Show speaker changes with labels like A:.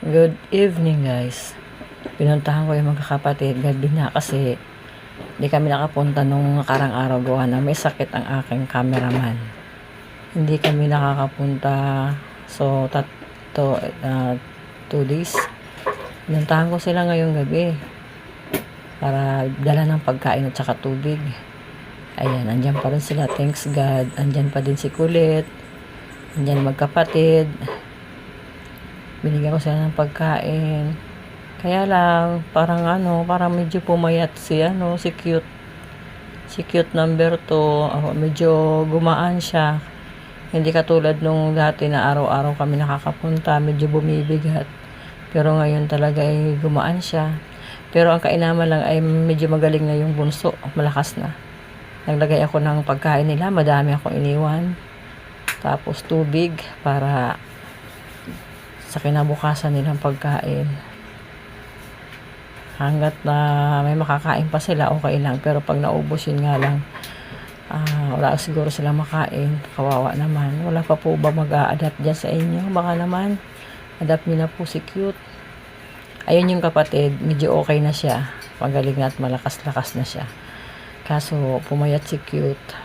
A: Good evening guys. Pinuntahan ko yung magkakapatid gabi na kasi hindi kami nakapunta nung nakarang araw gawa na may sakit ang aking cameraman. Hindi kami nakakapunta so 2 days. Pinuntahan ko sila ngayong gabi para dala ng pagkain at saka tubig. Ayan, andyan pa rin sila, thanks God. Andyan pa din si Kulit. Andyan magkapatid. Binigyan ko sila ng pagkain. Kaya lang, parang medyo pumayat si cute. Si cute number 2, medyo gumaan siya. Hindi katulad nung dati na araw-araw kami nakakapunta, medyo bumibigat. Pero ngayon talaga ay gumaan siya. Pero ang kainaman lang ay medyo magaling na yung bunso, malakas na. Naglagay ako ng pagkain nila, madami akong iniwan. Tapos tubig para sa kinabukasan nilang pagkain. Hanggat na may makakain pa sila, okay lang. Pero pag naubos yun nga lang, wala siguro sila makain. Kawawa naman. Wala pa po ba mag-a-adapt dyan sa inyo? Baka naman, adapt nyo na po si Cute. Ayun yung kapatid, medyo okay na siya. Magaling na at malakas-lakas na siya. Kaso, pumayat si Cute.